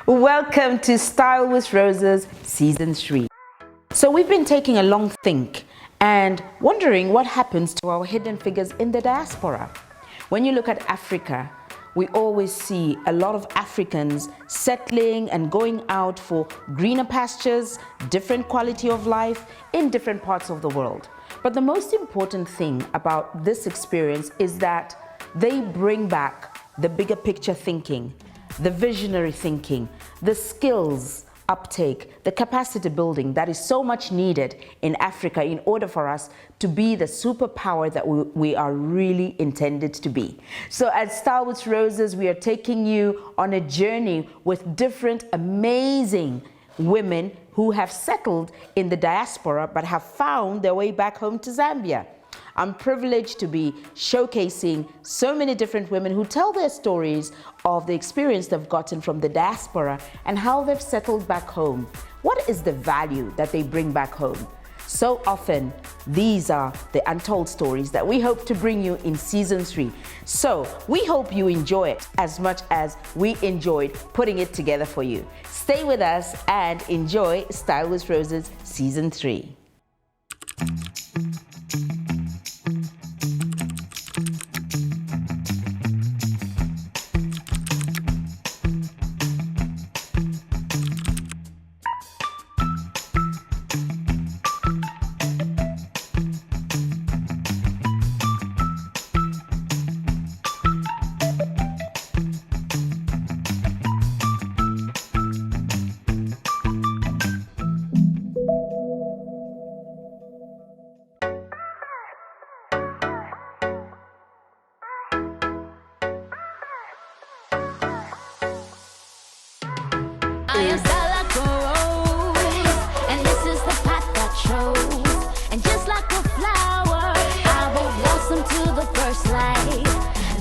Welcome to Style with Roses Season 3. So we've been taking a long think and wondering what happens to our hidden figures in the diaspora. When you look at Africa, we always see a lot of Africans settling and going out for greener pastures, different quality of life in different parts of the world. But the most important thing about this experience is that they bring back the bigger picture thinking, the visionary thinking, the skills uptake, the capacity building that is so much needed in Africa in order for us to be the superpower that we are really intended to be. So at Style with Roses, we are taking you on a journey with different amazing women who have settled in the diaspora but have found their way back home to Zambia. I'm privileged to be showcasing so many different women who tell their stories of the experience they've gotten from the diaspora and how they've settled back home. What is the value that they bring back home? So often, these are the untold stories that we hope to bring you in Season 3. So we hope you enjoy it as much as we enjoyed putting it together for you. Stay with us and enjoy Style with Roses Season 3. I am style like a rose, and this is the path that shows. And just like a flower, I will blossom to the first light.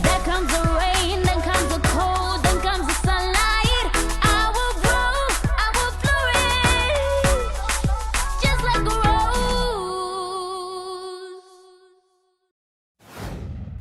There comes the rain, then comes the cold, then comes the sunlight. I will grow, I will flourish, just like a rose.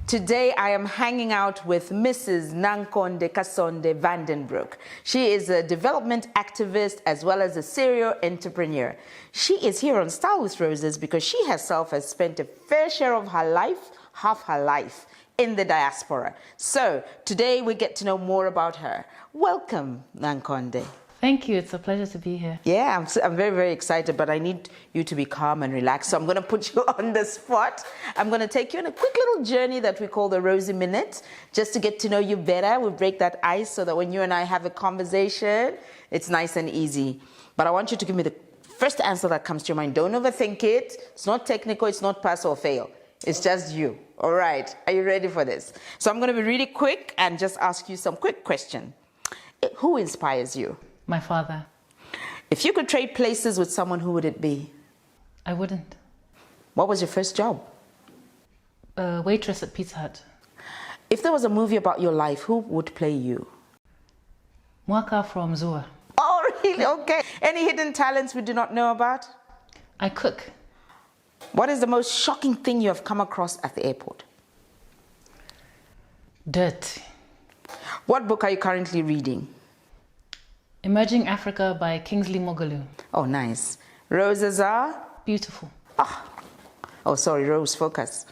Today, I am hanging out with Mrs. Nankonde Kasonde Vandenbroek. She is a development activist as well as a serial entrepreneur. She is here on Style with Roses because she herself has spent a fair share of her life, half her life, in the diaspora. So today we get to know more about her. Welcome, Nankonde. Thank you. It's a pleasure to be here. Yeah, I'm very, very excited, but I need you to be calm and relaxed. So I'm going to put you on the spot. I'm going to take you on a quick little journey that we call the Rosie Minute, just to get to know you better. We break that ice so that when you and I have a conversation, it's nice and easy. But I want you to give me the first answer that comes to your mind. Don't overthink it. It's not technical. It's not pass or fail. It's just you. All right. Are you ready for this? So I'm going to be really quick and just ask you some quick questions. Who inspires you? My father. If you could trade places with someone, who would it be? I wouldn't. What was your first job? Waitress at Pizza Hut. If there was a movie about your life, who would play you? Mwaka from Zua. Oh, really? Okay. Any hidden talents we do not know about? I cook. What is the most shocking thing you have come across at the airport? Dirt. What book are you currently reading? Emerging Africa by Kingsley Moghalu. Oh, nice. Roses are? Beautiful. Oh, sorry, Rose, focus.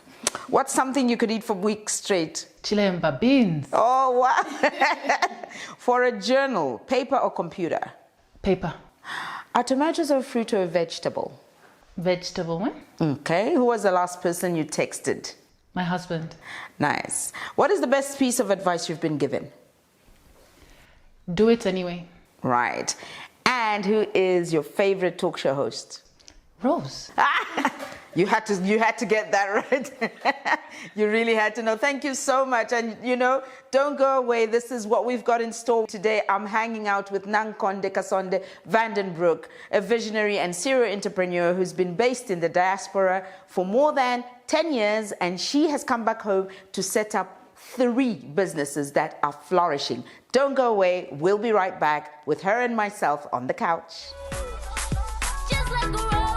What's something you could eat for weeks straight? Chilemba beans. Oh, wow. For a journal, paper or computer? Paper. Are tomatoes a fruit or a vegetable? Vegetable one. Okay. Who was the last person you texted? My husband. Nice. What is the best piece of advice you've been given? Do it anyway. Right. And who is your favorite talk show host? Rose. You had to get that right. You really had to know. Thank you so much. And don't go away. This is what we've got in store today. I'm hanging out with Nankonde Kasonde Vandenbroek, a visionary and serial entrepreneur who's been based in the diaspora for more than 10 years, and she has come back home to set up 3 businesses that are flourishing. Don't go away. We'll be right back with her and myself on the couch. Just like a rose.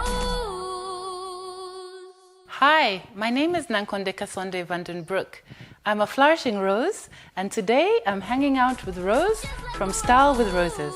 Hi, my name is Nankonde Kasonde Vandenbroek. I'm a flourishing Rose, and today I'm hanging out with Rose from Style with Roses.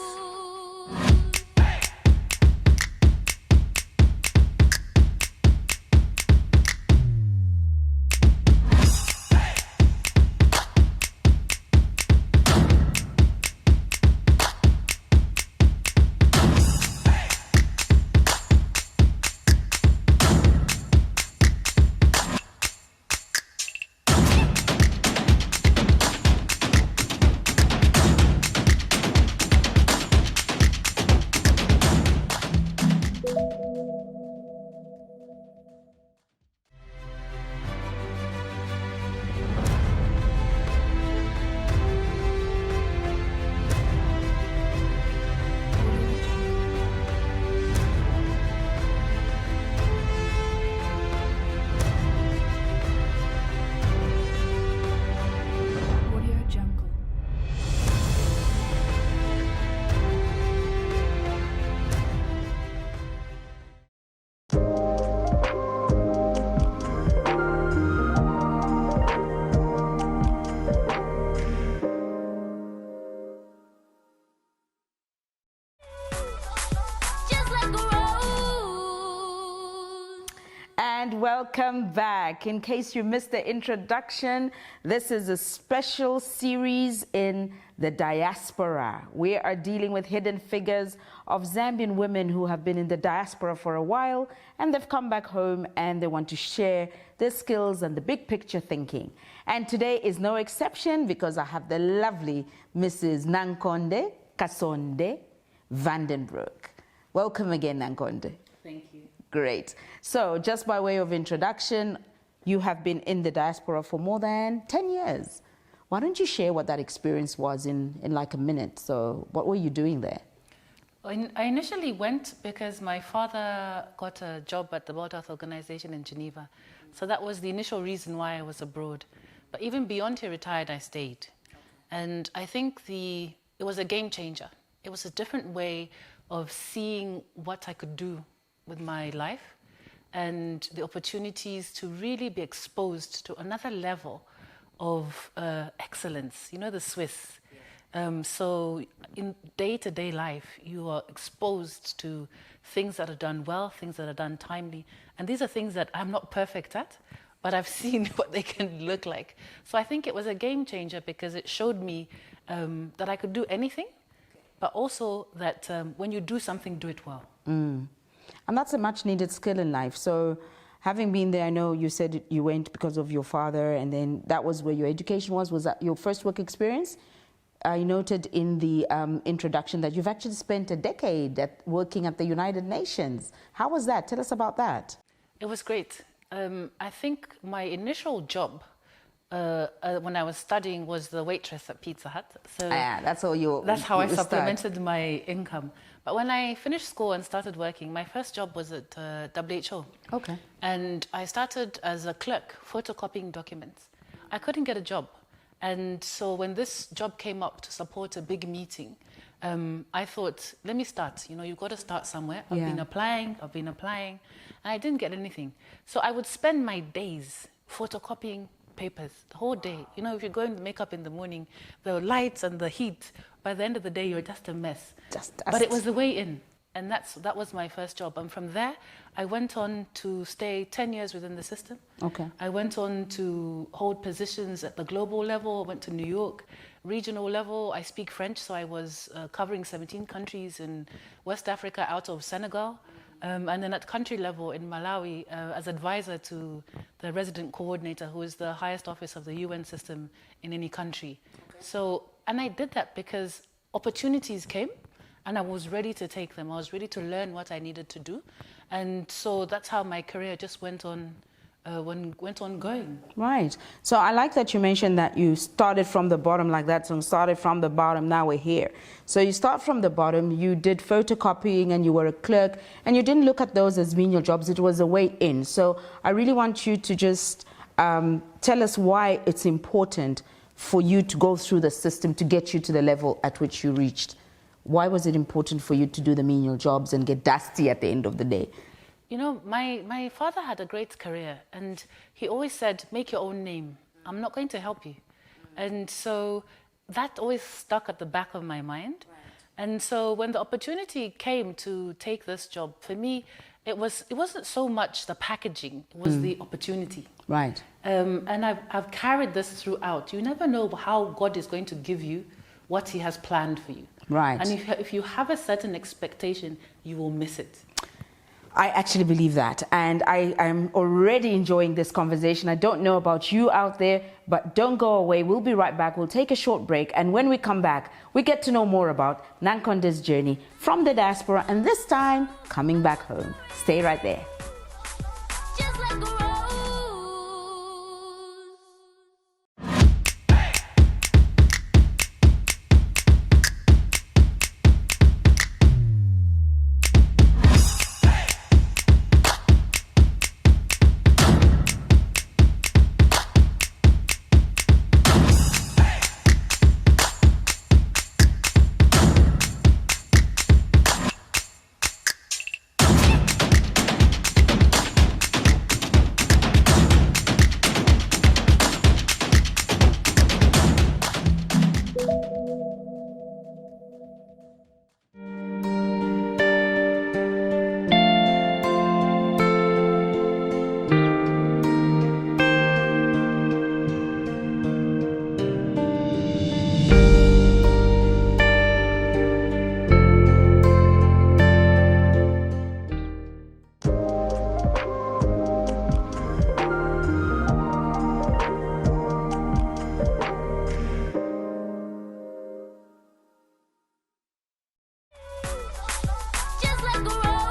Just like a rose. And welcome back. In case you missed the introduction, this is a special series in the diaspora. We are dealing with hidden figures of Zambian women who have been in the diaspora for a while, and they've come back home and they want to share their skills and the big picture thinking. And today is no exception because I have the lovely Mrs. Nankonde Kasonde Vandenbroek. Welcome again, Nankonde. Thank you. Great. So just by way of introduction, you have been in the diaspora for more than 10 years. Why don't you share what that experience was in like a minute? So what were you doing there? I initially went because my father got a job at the World Health Organization in Geneva. So that was the initial reason why I was abroad. But even beyond he retired, I stayed. And I think it was a game changer. It was a different way of seeing what I could do with my life and the opportunities to really be exposed to another level of excellence, you know, the Swiss. So in day-to-day life, you are exposed to things that are done well, things that are done timely. And these are things that I'm not perfect at, but I've seen what they can look like. So I think it was a game changer because it showed me that I could do anything, but also that when you do something, do it well. And that's a much needed skill in life. So having been there, I know you said you went because of your father and then that was where your education was. Was that your first work experience? I noted in the introduction that you've actually spent a decade working at the United Nations. How was that? Tell us about that. It was great. I think my initial job when I was studying was the waitress at Pizza Hut. So that's how I start. supplemented my income. But when I finished school and started working, my first job was at WHO. Okay. And I started as a clerk, photocopying documents. I couldn't get a job. And so when this job came up to support a big meeting, I thought, let me start. You know, you've got to start somewhere. I've been applying, and I didn't get anything. So I would spend my days photocopying papers the whole day. You know, if you're going to make up in the morning, the lights and the heat, by the end of the day, you're just a mess. But it was the way in. And that was my first job. And from there, I went on to stay 10 years within the system. Okay. I went on to hold positions at the global level. I went to New York, regional level. I speak French, so I was covering 17 countries in West Africa out of Senegal. And then at country level in Malawi as advisor to the resident coordinator, who is the highest office of the UN system in any country. Okay. And I did that because opportunities came and I was ready to take them. I was ready to learn what I needed to do. And so that's how my career just went on going. Right. So I like that you mentioned that you started from the bottom like that. So started from the bottom, now we're here. So you start from the bottom, you did photocopying and you were a clerk and you didn't look at those as menial jobs. It was a way in. So I really want you to just tell us why it's important for you to go through the system to get you to the level at which you reached. Why was it important for you to do the menial jobs and get dusty at the end of the day? You know, my father had a great career and he always said, make your own name I'm not going to help you. And so that always stuck at the back of my mind. And so when the opportunity came to take this job, for me, it wasn't so much the packaging, it was the opportunity. Right. And I've carried this throughout. You never know how God is going to give you what he has planned for you. Right. And if you have a certain expectation, you will miss it. I actually believe that, and I'm already enjoying this conversation. I don't know about you out there, but don't go away. We'll be right back. We'll take a short break, and when we come back, we get to know more about Nankonde's journey from the diaspora, and this time, coming back home. Stay right there. Just like a rose. Just like a rose.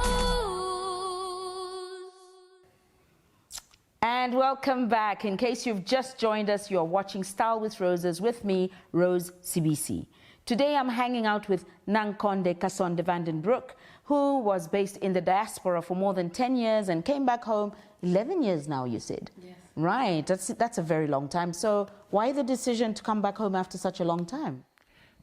And welcome back. In case you've just joined us, you're watching Style with Roses with me, Rose CBC. Today I'm hanging out with Nankonde Kasonde Vandenbroek, who was based in the diaspora for more than 10 years and came back home 11 years now, you said? Yes. Right, that's a very long time. So why the decision to come back home after such a long time?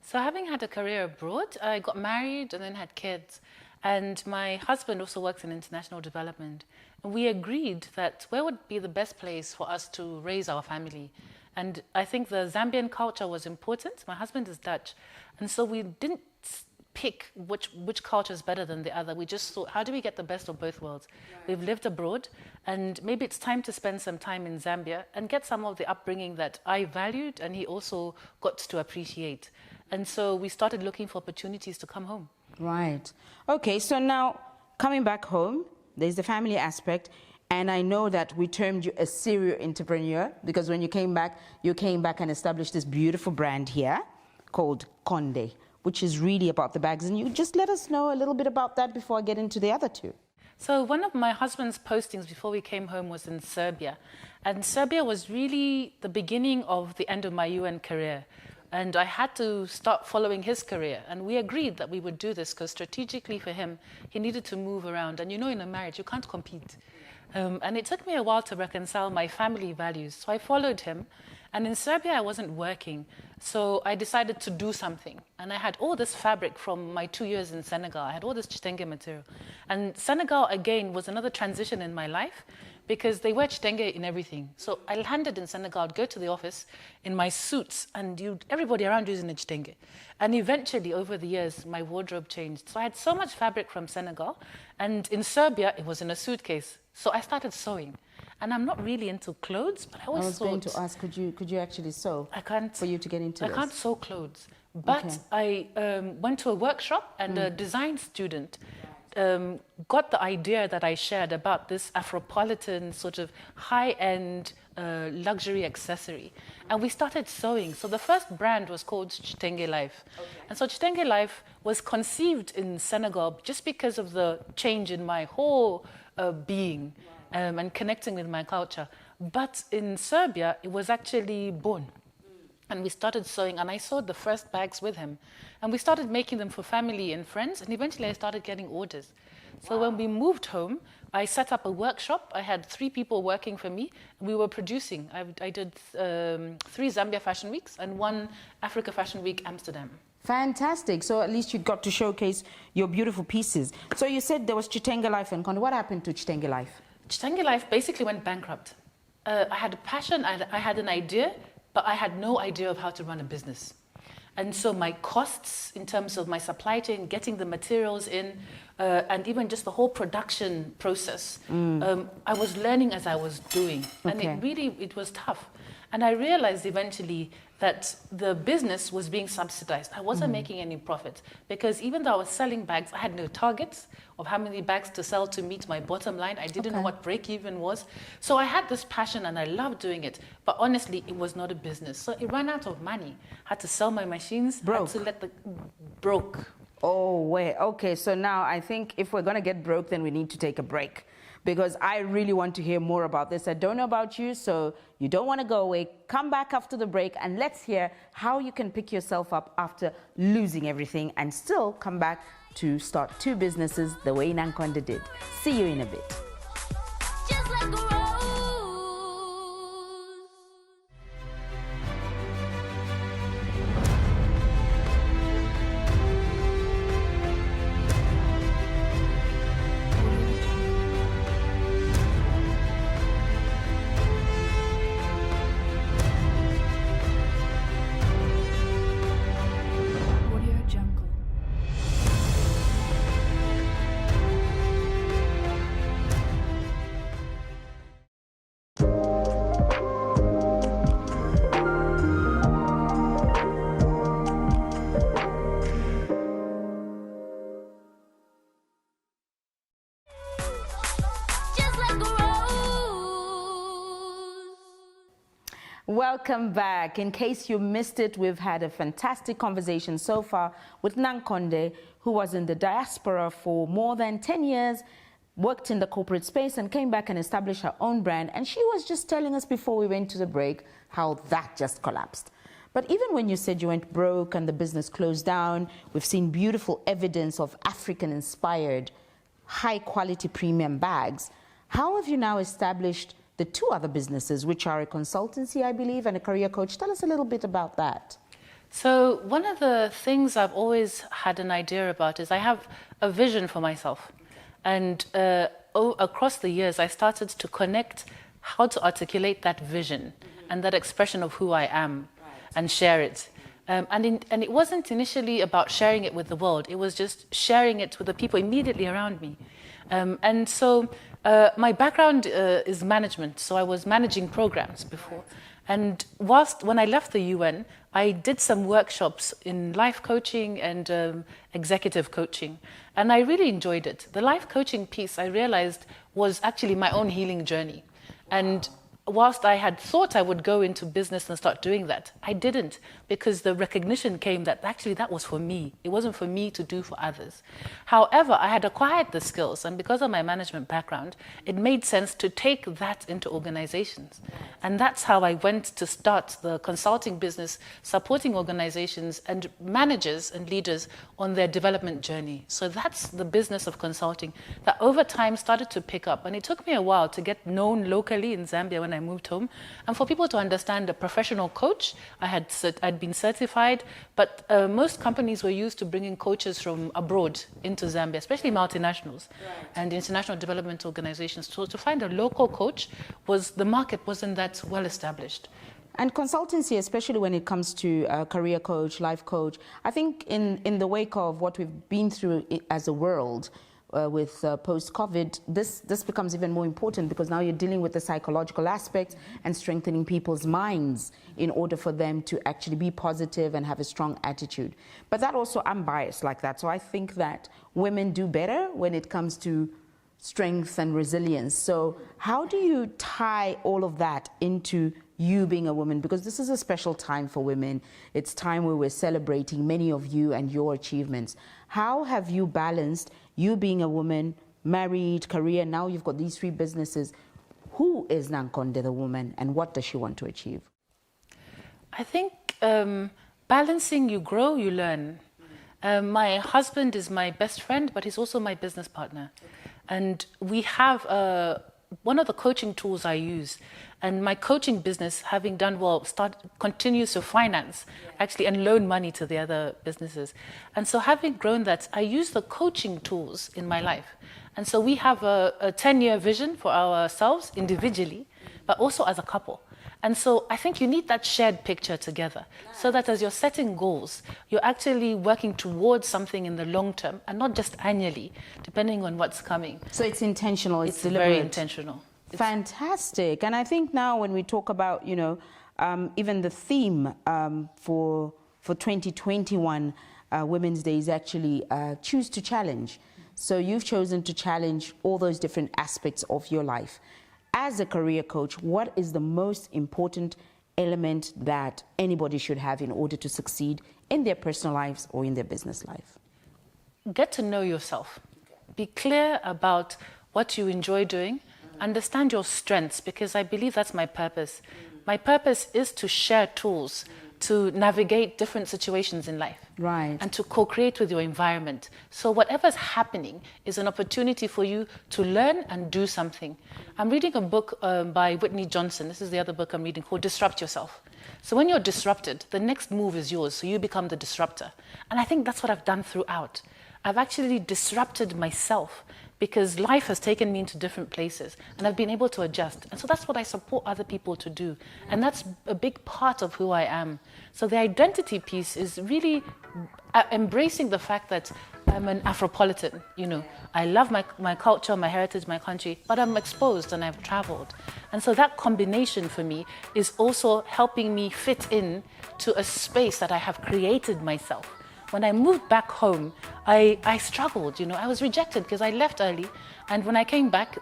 So having had a career abroad, I got married and then had kids. And my husband also works in international development. And we agreed that where would be the best place for us to raise our family. And I think the Zambian culture was important. My husband is Dutch. And so we didn't pick which culture is better than the other. We just thought, how do we get the best of both worlds? Right. We've lived abroad, and maybe it's time to spend some time in Zambia and get some of the upbringing that I valued and he also got to appreciate. And so we started looking for opportunities to come home. Right. Okay, so now coming back home, there's the family aspect, and I know that we termed you a serial entrepreneur because when you came back and established this beautiful brand here called Konde, which is really about the bags. And you just let us know a little bit about that before I get into the other two. So one of my husband's postings before we came home was in Serbia. And Serbia was really the beginning of the end of my UN career. And I had to start following his career. And we agreed that we would do this because strategically for him, he needed to move around. And you know, in a marriage, you can't compete. And it took me a while to reconcile my family values. So I followed him. And in Serbia, I wasn't working. So I decided to do something. And I had all this fabric from my 2 years in Senegal. I had all this chitenge material. And Senegal, again, was another transition in my life because they wear chitenge in everything. So I landed in Senegal, I'd go to the office in my suits, and everybody around you is in a chitenge. And eventually, over the years, my wardrobe changed. So I had so much fabric from Senegal. And in Serbia, it was in a suitcase. So I started sewing. And I'm not really into clothes, but I always thought... I was going to ask, could you actually sew for you to get into this? I can't sew clothes. But okay. I went to a workshop, and a design student got the idea that I shared about this Afropolitan sort of high-end luxury accessory. And we started sewing. So the first brand was called Chitenge Life. Okay. And so Chitenge Life was conceived in Senegal just because of the change in my whole being. And connecting with my culture. But in Serbia, it was actually born. And we started sewing, and I sewed the first bags with him. And we started making them for family and friends, and eventually I started getting orders. So when we moved home, I set up a workshop. I had 3 people working for me, and we were producing. I did 3 Zambia Fashion Weeks and 1 Africa Fashion Week Amsterdam. Fantastic. So at least you got to showcase your beautiful pieces. So you said there was Chitenge Life and Konde. What happened to Chitenge Life? Chitenge Life basically went bankrupt. I had a passion, I had an idea, but I had no idea of how to run a business. And so my costs in terms of my supply chain, getting the materials in, and even just the whole production process, I was learning as I was doing. And it was tough. And I realized eventually that the business was being subsidized. I wasn't making any profit because even though I was selling bags, I had no targets of how many bags to sell to meet my bottom line. I didn't know what break even was. So I had this passion and I loved doing it. But honestly, it was not a business. So it ran out of money. I had to sell my machines. Broke. Had to broke. Oh, wait. Okay, so now I think if we're going to get broke, then we need to take a break. Because I really want to hear more about this. I don't know about you, so you don't want to go away. Come back after the break and let's hear how you can pick yourself up after losing everything and still come back to start 2 businesses the way Nankonde did. See you in a bit. Just like a rose. Audio Jungle. Just like a rose. Welcome back. In case you missed it, we've had a fantastic conversation so far with Nankonde, who was in the diaspora for more than 10 years, worked in the corporate space and came back and established her own brand. And she was just telling us before we went to the break how that just collapsed. But even when you said you went broke and the business closed down, we've seen beautiful evidence of African-inspired, high-quality premium bags. How have you now established the 2 other businesses, which are a consultancy, I believe, and a career coach? Tell us a little bit about that. So one of the things I've always had an idea about is I have a vision for myself. And across the years, I started to connect how to articulate that vision and that expression of who I am and share it. And it wasn't initially about sharing it with the world. It was just sharing it with the people immediately around me. And so my background is management. So I was managing programs before. And when I left the UN, I did some workshops in life coaching and executive coaching. And I really enjoyed it. The life coaching piece, I realized, was actually my own healing journey. And whilst I had thought I would go into business and start doing that, I didn't, because the recognition came that actually that was for me. It wasn't for me to do for others. However, I had acquired the skills, and because of my management background, it made sense to take that into organizations. And that's how I went to start the consulting business, supporting organizations and managers and leaders on their development journey. So that's the business of consulting that over time started to pick up. And it took me a while to get known locally in Zambia when I moved home, and for people to understand a professional coach. I'd been certified, but most companies were used to bringing coaches from abroad into Zambia, especially multinationals and international development organizations. So to find a local coach, the market wasn't that well established. And consultancy, especially when it comes to career coach, life coach, I think in the wake of what we've been through as a world, with post-COVID, this becomes even more important because now you're dealing with the psychological aspects and strengthening people's minds in order for them to actually be positive and have a strong attitude. But that also, I'm biased like that. So I think that women do better when it comes to strength and resilience. So how do you tie all of that into you being a woman? Because this is a special time for women. It's time where we're celebrating many of you and your achievements. How have you balanced you being a woman, married, career, now you've got these 3 businesses? Who is Nankonde the woman and what does she want to achieve? I think balancing, you grow, you learn. My husband is my best friend, but he's also my business partner. And we have one of the coaching tools I use, and my coaching business, having done well, continues to finance actually and loan money to the other businesses. And so having grown that, I use the coaching tools in my life. And so we have a 10-year vision for ourselves individually, but also as a couple. And so I think you need that shared picture together so that as you're setting goals, you're actually working towards something in the long term and not just annually, depending on what's coming. So it's intentional, it's deliberate. Very intentional. Fantastic. And I think now when we talk about, even the theme for 2021 Women's Day is actually choose to challenge. So you've chosen to challenge all those different aspects of your life. As a career coach, what is the most important element that anybody should have in order to succeed in their personal lives or in their business life? Get to know yourself. Be clear about what you enjoy doing. Understand your strengths, because I believe that's my purpose. My purpose is to share tools to navigate different situations in life. Right. And to co-create with your environment. So whatever's happening is an opportunity for you to learn and do something. I'm reading a book by Whitney Johnson. This is the other book I'm reading, called Disrupt Yourself. So when you're disrupted, the next move is yours. So you become the disruptor. And I think that's what I've done throughout. I've actually disrupted myself because life has taken me into different places and I've been able to adjust. And so that's what I support other people to do. And that's a big part of who I am. So the identity piece is really embracing the fact that I'm an Afropolitan. I love my culture, my heritage, my country, but I'm exposed and I've traveled. And so that combination for me is also helping me fit in to a space that I have created myself. When I moved back home, I struggled, I was rejected because I left early. And when I came back,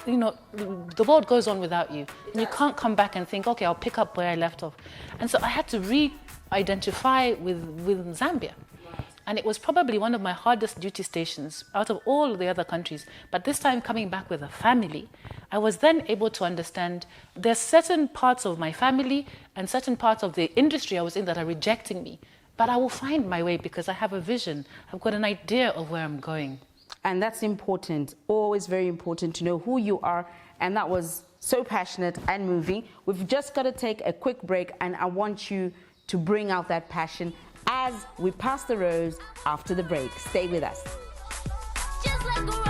the world goes on without you. And you can't come back and think, okay, I'll pick up where I left off. And so I had to re-identify with Zambia. And it was probably one of my hardest duty stations out of all the other countries. But this time coming back with a family, I was then able to understand there's certain parts of my family and certain parts of the industry I was in that are rejecting me. But I will find my way because I have a vision. I've got an idea of where I'm going. And that's important, always very important to know who you are. And that was so passionate and moving. We've just got to take a quick break and I want you to bring out that passion as we pass the rose after the break. Stay with us. Just like a rose.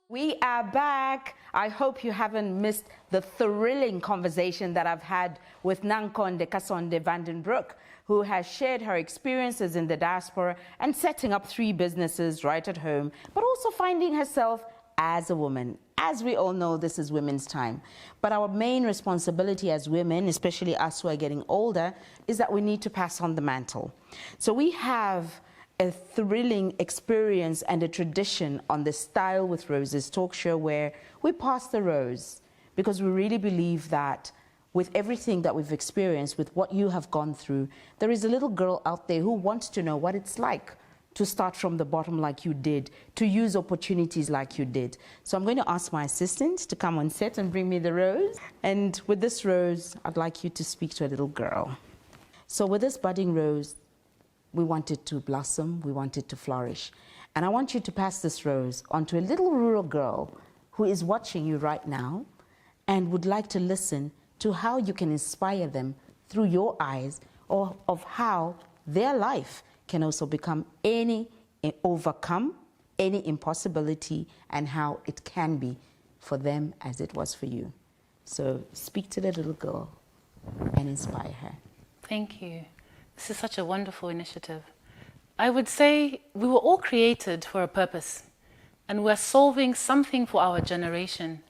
We are back. I hope you haven't missed the thrilling conversation that I've had with Nankonde Kasonde Vandenbroek, who has shared her experiences in the diaspora and setting up 3 businesses right at home, but also finding herself as a woman. As we all know, this is women's time. But our main responsibility as women, especially us who are getting older, is that we need to pass on the mantle. So we have a thrilling experience and a tradition on the Style with Roses talk show where we pass the rose, because we really believe that with everything that we've experienced, with what you have gone through, there is a little girl out there who wants to know what it's like to start from the bottom like you did, to use opportunities like you did. So I'm going to ask my assistant to come on set and bring me the rose. And with this rose, I'd like you to speak to a little girl. So with this budding rose, we want it to blossom, we want it to flourish. And I want you to pass this rose on to a little rural girl who is watching you right now and would like to listen to how you can inspire them through your eyes, or of how their life can also overcome any impossibility, and how it can be for them as it was for you. So speak to the little girl and inspire her. Thank you. This is such a wonderful initiative. I would say we were all created for a purpose, and we're solving something for our generation.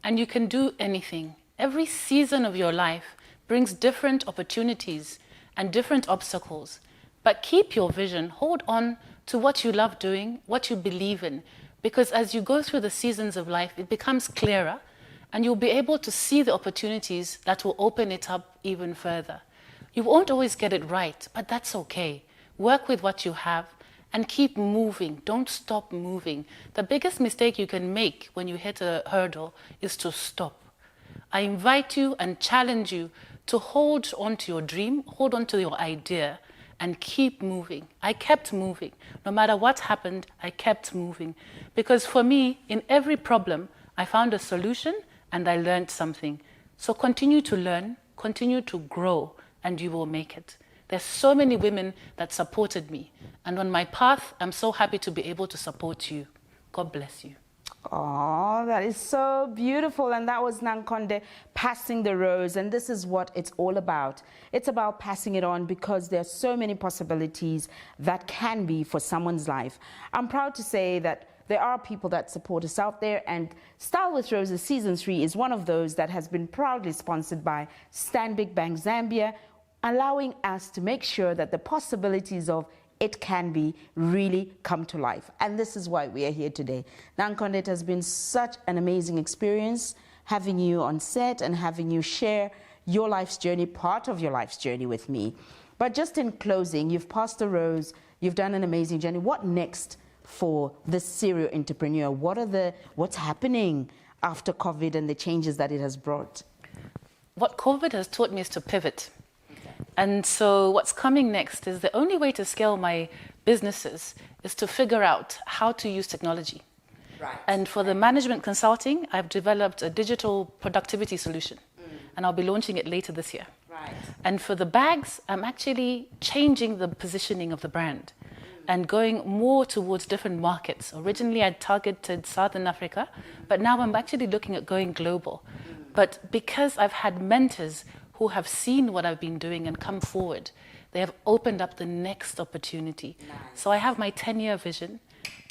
And you can do anything. Every season of your life brings different opportunities and different obstacles. But keep your vision, hold on to what you love doing, what you believe in, because as you go through the seasons of life, it becomes clearer, and you'll be able to see the opportunities that will open it up even further. You won't always get it right, but that's okay. Work with what you have and keep moving. Don't stop moving. The biggest mistake you can make when you hit a hurdle is to stop. I invite you and challenge you to hold on to your dream, hold on to your idea, and keep moving. I kept moving. No matter what happened, I kept moving. Because for me, in every problem, I found a solution and I learned something. So continue to learn, continue to grow, and you will make it. There's so many women that supported me. And on my path, I'm so happy to be able to support you. God bless you. Oh, that is so beautiful. And that was Nankonde passing the rose. And this is what it's all about. It's about passing it on because there's so many possibilities that can be for someone's life. I'm proud to say that there are people that support us out there, and Style with Roses Season 3 is one of those that has been proudly sponsored by Stanbic Bank Zambia, allowing us to make sure that the possibilities of it can be really come to life. And this is why we are here today. Nankonde, it has been such an amazing experience having you on set and having you share your life's journey, part of your life's journey with me. But just in closing, you've passed the rose, you've done an amazing journey. What next for this serial entrepreneur? What's happening after COVID and the changes that it has brought? What COVID has taught me is to pivot. And so what's coming next is the only way to scale my businesses is to figure out how to use technology. Right. And for the management consulting, I've developed a digital productivity solution. And I'll be launching it later this year. Right. And for the bags, I'm actually changing the positioning of the brand and going more towards different markets. Originally, I targeted Southern Africa, but now I'm actually looking at going global. But because I've had mentors who have seen what I've been doing and come forward, they have opened up the next opportunity. Nice. So I have my 10-year vision.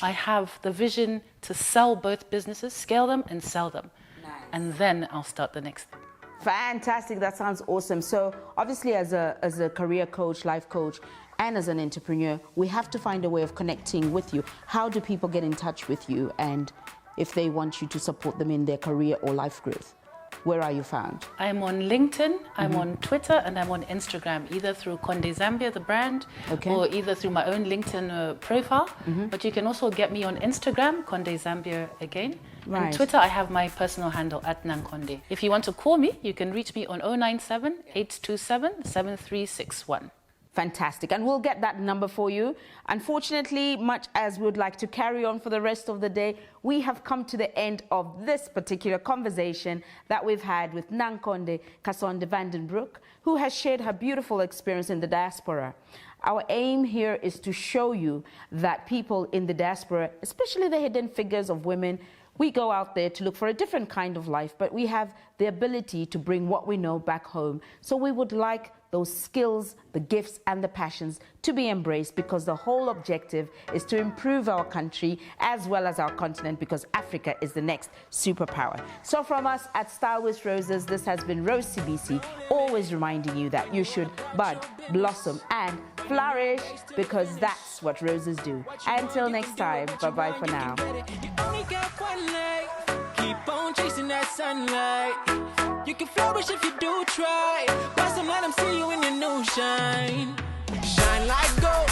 I have the vision to sell both businesses, scale them and sell them. Nice. And then I'll start the next thing. Fantastic, that sounds awesome. So obviously as a career coach, life coach, and as an entrepreneur, we have to find a way of connecting with you. How do people get in touch with you, and if they want you to support them in their career or life growth? Where are you found? I'm on LinkedIn, I'm on Twitter, and I'm on Instagram, either through Conde Zambia, the brand, or either through my own LinkedIn profile. But you can also get me on Instagram, Conde Zambia again. Right. And Twitter, I have my personal handle, @Nankonde. If you want to call me, you can reach me on 097-827-7361. Fantastic. And we'll get that number for you. Unfortunately, much as we would like to carry on for the rest of the day, we have come to the end of this particular conversation that we've had with Nankonde Kasonde Vandenbroek, who has shared her beautiful experience in the diaspora. Our aim here is to show you that people in the diaspora, especially the hidden figures of women, we go out there to look for a different kind of life, but we have the ability to bring what we know back home. So we would like those skills, the gifts and the passions to be embraced, because the whole objective is to improve our country as well as our continent, because Africa is the next superpower. So from us at Style with Roses, this has been Rose CBC, always reminding you that you should bud, blossom and flourish, because that's what roses do. Until next time, bye-bye for now. Keep on chasing that sunlight. You can flourish if you do try. Blossom, let them see you in your new shine. Shine like gold.